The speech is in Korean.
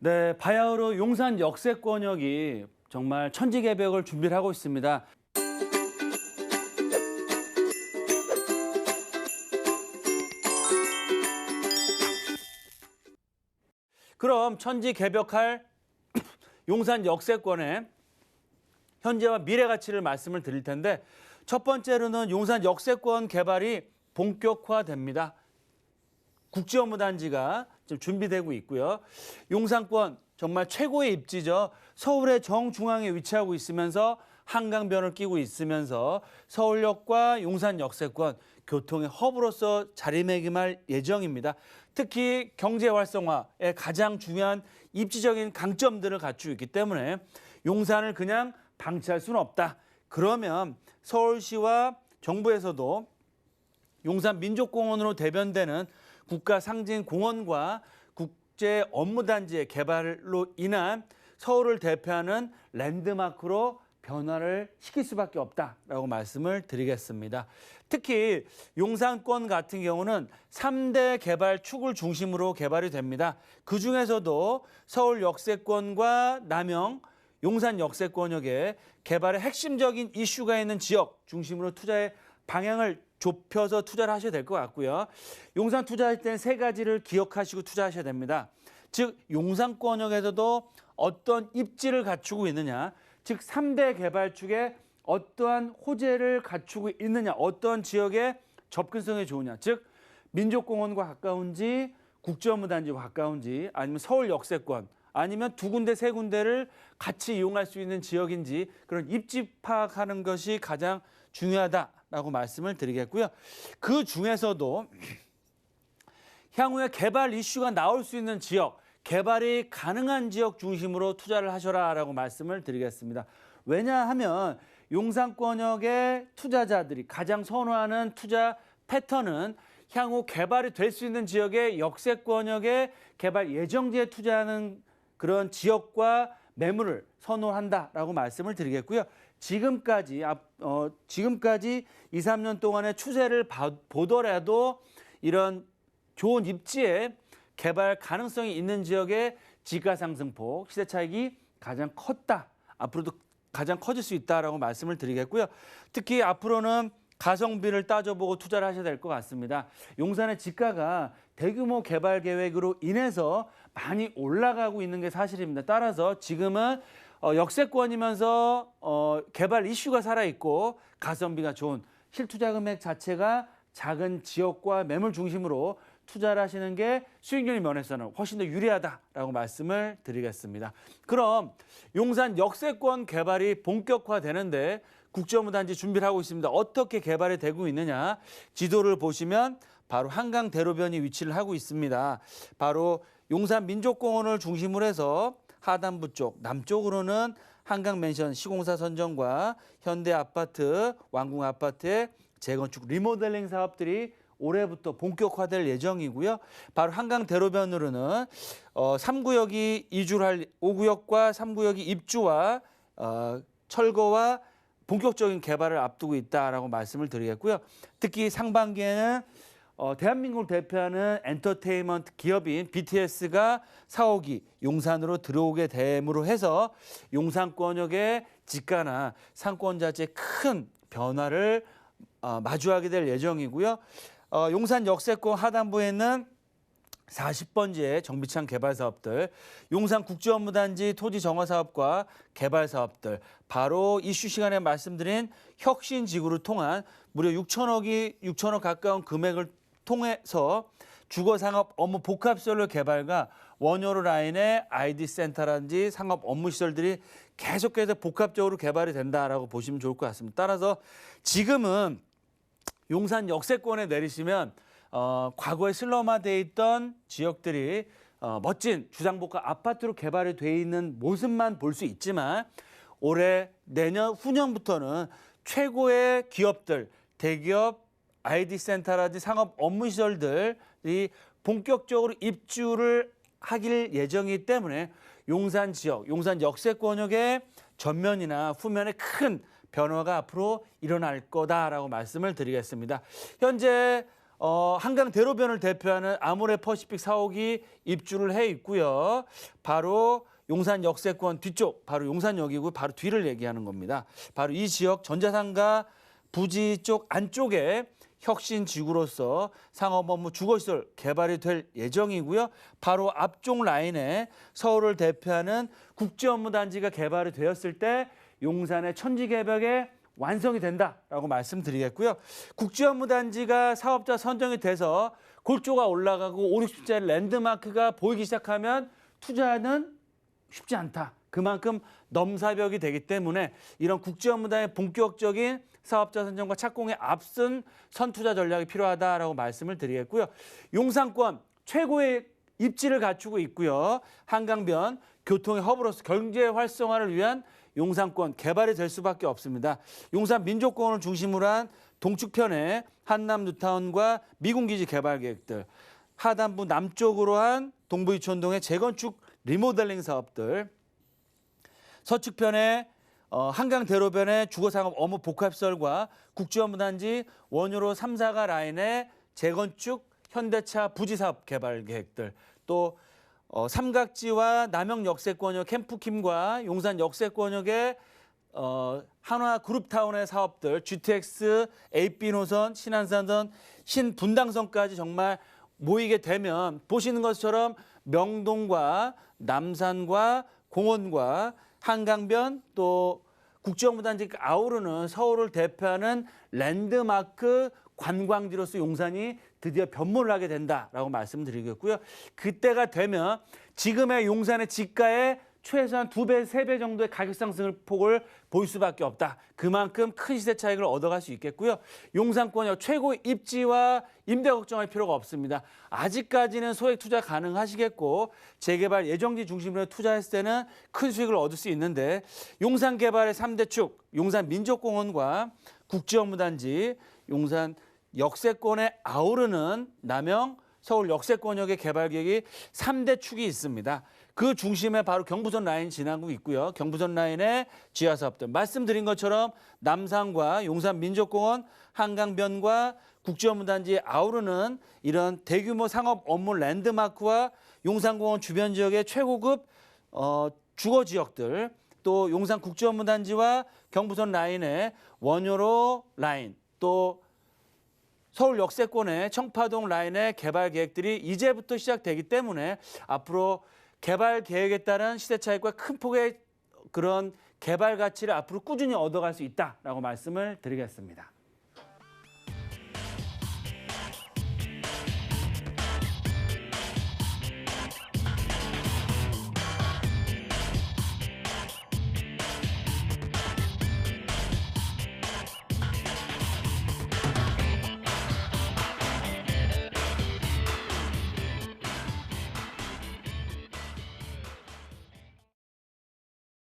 네, 바야흐로 용산 역세권역이 정말 천지개벽을 준비를 하고 있습니다. 그럼 천지개벽할 용산 역세권의 현재와 미래 가치를 말씀을 드릴 텐데, 첫 번째로는 용산 역세권 개발이 본격화됩니다. 국제업무단지가 지금 준비되고 있고요. 용산권 정말 최고의 입지죠. 서울의 정중앙에 위치하고 있으면서 한강변을 끼고 있으면서 서울역과 용산 역세권 교통의 허브로서 자리매김할 예정입니다. 특히 경제 활성화에 가장 중요한 입지적인 강점들을 갖추고 있기 때문에 용산을 그냥 방치할 수는 없다. 그러면 서울시와 정부에서도 용산 민족공원으로 대변되는 국가 상징 공원과 국제 업무단지의 개발로 인한 서울을 대표하는 랜드마크로 변화를 시킬 수밖에 없다라고 말씀을 드리겠습니다. 특히 용산권 같은 경우는 3대 개발 축을 중심으로 개발이 됩니다. 그중에서도 서울 역세권과 남영, 용산 역세권역에 개발의 핵심적인 이슈가 있는 지역 중심으로 투자의 방향을 좁혀서 투자를 하셔야 될 것 같고요. 용산 투자할 때는 세 가지를 기억하시고 투자하셔야 됩니다. 즉 용산권역에서도 어떤 입지를 갖추고 있느냐, 즉 3대 개발축에 어떠한 호재를 갖추고 있느냐, 어떤 지역에 접근성이 좋으냐, 즉 민족공원과 가까운지 국제업무단지와 가까운지 아니면 서울 역세권 아니면 두 군데 세 군데를 같이 이용할 수 있는 지역인지 그런 입지 파악하는 것이 가장 중요하다라고 말씀을 드리겠고요. 그 중에서도 향후에 개발 이슈가 나올 수 있는 지역, 개발이 가능한 지역 중심으로 투자를 하셔라라고 말씀을 드리겠습니다. 왜냐하면 용산권역의 투자자들이 가장 선호하는 투자 패턴은 향후 개발이 될 수 있는 지역의 역세권역의 개발 예정지에 투자하는 그런 지역과 매물을 선호한다라고 말씀을 드리겠고요. 지금까지 2, 3년 동안의 추세를 보더라도 이런 좋은 입지에 개발 가능성이 있는 지역의 지가 상승폭, 시세 차익이 가장 컸다. 앞으로도 가장 커질 수 있다라고 말씀을 드리겠고요. 특히 앞으로는 가성비를 따져보고 투자를 하셔야 될 것 같습니다. 용산의 지가가 대규모 개발 계획으로 인해서 많이 올라가고 있는 게 사실입니다. 따라서 지금은 역세권이면서 개발 이슈가 살아있고 가성비가 좋은 실투자 금액 자체가 작은 지역과 매물 중심으로 투자를 하시는 게 수익률 면에서는 훨씬 더 유리하다라고 말씀을 드리겠습니다. 그럼 용산 역세권 개발이 본격화되는데 국제업무단지 준비를 하고 있습니다. 어떻게 개발이 되고 있느냐, 지도를 보시면 바로 한강 대로변이 위치를 하고 있습니다. 바로 용산 민족공원을 중심으로 해서 하단부 쪽, 남쪽으로는 한강맨션 시공사 선정과 현대아파트, 왕궁아파트의 재건축 리모델링 사업들이 올해부터 본격화될 예정이고요. 바로 한강 대로변으로는 3구역이 이주를 할 5구역과 3구역이 입주와 철거와 본격적인 개발을 앞두고 있다라고 말씀을 드리겠고요. 특히 상반기에는 대한민국을 대표하는 엔터테인먼트 기업인 BTS가 사옥이 용산으로 들어오게 됨으로 해서 용산권역의 지가나 상권 자체에 큰 변화를 마주하게 될 예정이고요. 용산 역세권 하단부에는 40번지의 정비창 개발 사업들, 용산 국제업무단지 토지 정화 사업과 개발 사업들, 바로 이슈 시간에 말씀드린 혁신지구를 통한 무려 6천억 가까운 금액을 통해서 주거상업 업무 복합시설로 개발과 원효로 라인의 ID 센터라든지 상업 업무 시설들이 계속해서 복합적으로 개발이 된다라고 보시면 좋을 것 같습니다. 따라서 지금은 용산 역세권에 내리시면 과거에 슬럼화되어 있던 지역들이 멋진 주상복합 아파트로 개발이 되어 있는 모습만 볼 수 있지만 올해 내년 후년부터는 최고의 기업들, 대기업, ID 센터라든지 상업 업무 시설들이 본격적으로 입주를 하길 예정이기 때문에 용산 지역, 용산 역세권역의 전면이나 후면에 큰 변화가 앞으로 일어날 거다라고 말씀을 드리겠습니다. 현재 한강 대로변을 대표하는 아모레 퍼시픽 사옥이 입주를 해 있고요. 바로 용산 역세권 뒤쪽, 바로 용산역이고 바로 뒤를 얘기하는 겁니다. 바로 이 지역 전자상가 부지 쪽 안쪽에 혁신지구로서 상업업무 주거시설 개발이 될 예정이고요. 바로 앞쪽 라인에 서울을 대표하는 국제업무단지가 개발이 되었을 때 용산의 천지개벽에 완성이 된다라고 말씀드리겠고요. 국제업무단지가 사업자 선정이 돼서 골조가 올라가고 5, 60짜리 랜드마크가 보이기 시작하면 투자는 쉽지 않다. 그만큼 넘사벽이 되기 때문에 이런 국제업무단의 본격적인 사업자 선정과 착공에 앞선 선투자 전략이 필요하다라고 말씀을 드리겠고요. 용산권 최고의 입지를 갖추고 있고요. 한강변 교통의 허브로서 경제 활성화를 위한 용산권 개발이 될 수밖에 없습니다. 용산 민족공원을 중심으로 한 동측편에 한남 뉴타운과 미군기지 개발 계획들, 하단부 남쪽으로 한 동부이촌동의 재건축 리모델링 사업들, 서측편에 한강 대로변의 주거상업 업무 복합시설과 국제업무단지 원효로 3, 4가 라인의 재건축 현대차 부지사업 개발 계획들, 또 삼각지와 남영 역세권역 캠프킴과 용산 역세권역의 한화 그룹타운의 사업들, GTX, AP 노선, 신안산선, 신분당선까지 정말 모이게 되면 보시는 것처럼 명동과 남산과 공원과 한강변 또 국제업무단지가 아우르는 서울을 대표하는 랜드마크 관광지로서 용산이 드디어 변모를 하게 된다라고 말씀드리겠고요. 그때가 되면 지금의 용산의 지가의 최소한 2배, 3배 정도의 가격 상승 폭을 보일 수밖에 없다. 그만큼 큰 시세 차익을 얻어갈 수 있겠고요. 용산권역 최고의 입지와 임대 걱정할 필요가 없습니다. 아직까지는 소액 투자 가능하시겠고 재개발 예정지 중심으로 투자했을 때는 큰 수익을 얻을 수 있는데 용산 개발의 3대 축, 용산 민족공원과 국제업무단지, 용산 역세권에 아우르는 남영 서울 역세권역의 개발 계획이 3대 축이 있습니다. 그 중심에 바로 경부선 라인 지나고 있고요. 경부선 라인의 지하사업들. 말씀드린 것처럼 남산과 용산 민족공원, 한강변과 국제업무단지에 아우르는 이런 대규모 상업 업무 랜드마크와 용산공원 주변 지역의 최고급 주거 지역들, 또 용산 국제업무단지와 경부선 라인의 원효로 라인, 또 서울 역세권의 청파동 라인의 개발 계획들이 이제부터 시작되기 때문에 앞으로 개발 계획에 따른 시세 차익과 큰 폭의 그런 개발 가치를 앞으로 꾸준히 얻어갈 수 있다라고 말씀을 드리겠습니다.